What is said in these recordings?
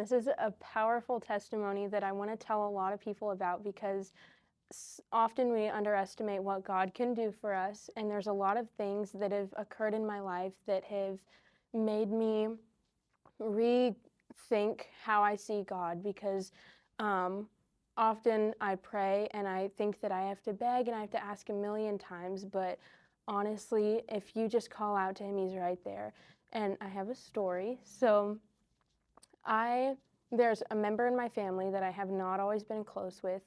This is a powerful testimony that I want to tell a lot of people about because often we underestimate what God can do for us. And there's a lot of things that have occurred in my life that have made me rethink how I see God because um, often I pray and I think that I have to beg and I have to ask a million times. But honestly, if you just call out to Him, He's right there. And I have a story. There's a member in my family that I have not always been close with,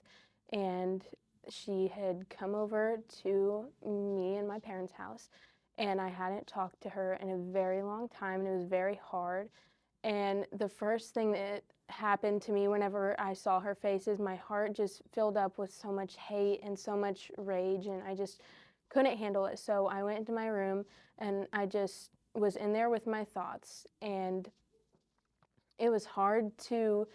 and she had come over to me and my parents' house, and I hadn't talked to her in a very long time, and it was very hard. And the first thing that happened to me whenever I saw her face is my heart just filled up with so much hate and so much rage, and I just couldn't handle it. So I went into my room, and I just was in there with my thoughts, and it was hard to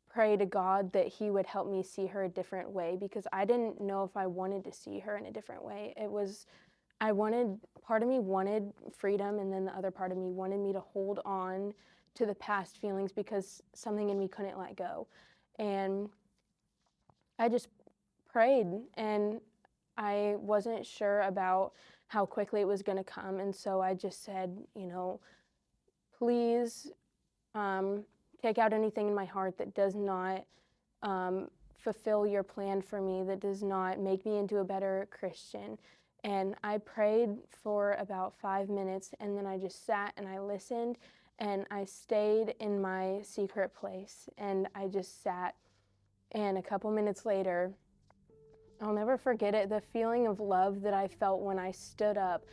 pray to God that He would help me see her a different way because I didn't know if I wanted to see her in a different way. Part of me wanted freedom, and then the other part of me wanted me to hold on to the past feelings because something in me couldn't let go. And I just prayed, and I wasn't sure about how quickly it was going to come. And so I just said, please take out anything in my heart that does not fulfill your plan for me, that does not make me into a better Christian. And I prayed for about 5 minutes, and then I just sat and I listened, and I stayed in my secret place, and I just sat. And a couple minutes later, I'll never forget it, the feeling of love that I felt when I stood up.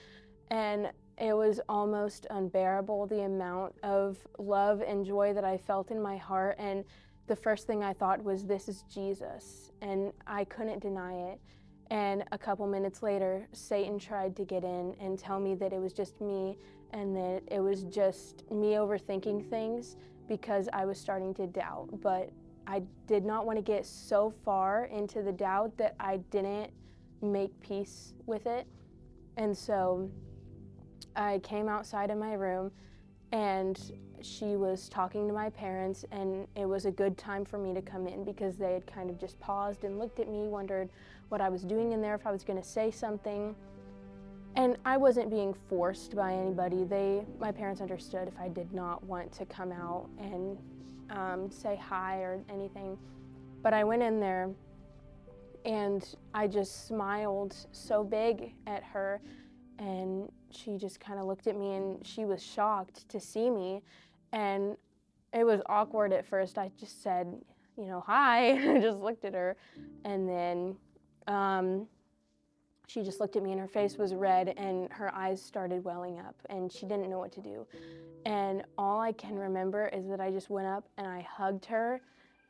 And it was almost unbearable, the amount of love and joy that I felt in my heart. And the first thing I thought was, this is Jesus. And I couldn't deny it. And a couple minutes later, Satan tried to get in and tell me that it was just me and that it was just me overthinking things because I was starting to doubt. But I did not want to get so far into the doubt that I didn't make peace with it. And so I came outside of my room, and she was talking to my parents, and it was a good time for me to come in because they had kind of just paused and looked at me, wondered what I was doing in there, if I was going to say something. And I wasn't being forced by anybody. My parents understood if I did not want to come out and say hi or anything. But I went in there, and I just smiled so big at her, and she just kind of looked at me, and she was shocked to see me. And it was awkward at first. I just said, hi. I just looked at her. And then she just looked at me, and her face was red, and her eyes started welling up, and she didn't know what to do. And all I can remember is that I just went up and I hugged her,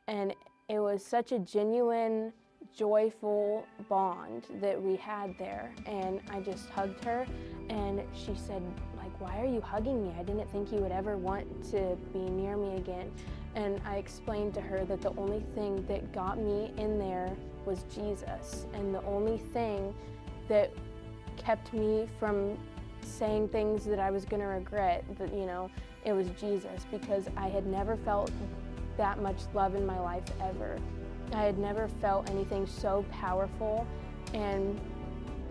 and it was such a genuine, joyful bond that we had there. And I just hugged her, and she said, why are you hugging me? I didn't think you would ever want to be near me again. And I explained to her that the only thing that got me in there was Jesus, and the only thing that kept me from saying things that I was going to regret, that, it was Jesus, because I had never felt that much love in my life ever. I had never felt anything so powerful, and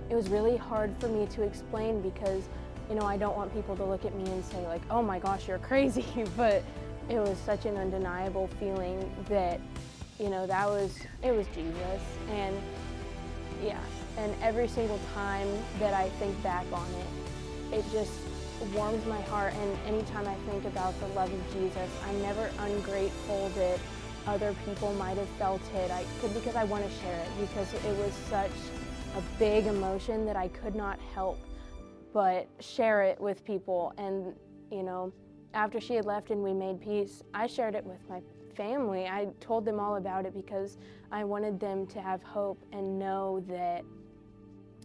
it was really hard for me to explain because, I don't want people to look at me and say oh my gosh, you're crazy, but it was such an undeniable feeling that, it was Jesus. And yeah, and every single time that I think back on it, it just warms my heart. And anytime I think about the love of Jesus, I'm never ungrateful that other people might have felt it. Because I want to share it, because it was such a big emotion that I could not help but share it with people. And, after she had left and we made peace, I shared it with my family. I told them all about it because I wanted them to have hope and know that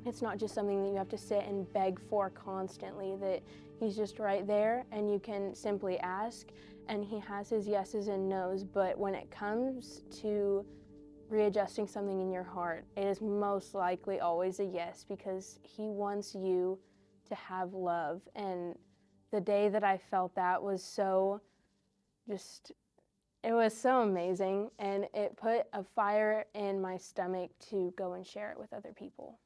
it's not just something that you have to sit and beg for constantly, that He's just right there and you can simply ask, and He has His yeses and nos. But when it comes to readjusting something in your heart, it is most likely always a yes, because He wants you to have love. And the day that I felt that was so just It was so amazing, and it put a fire in my stomach to go and share it with other people.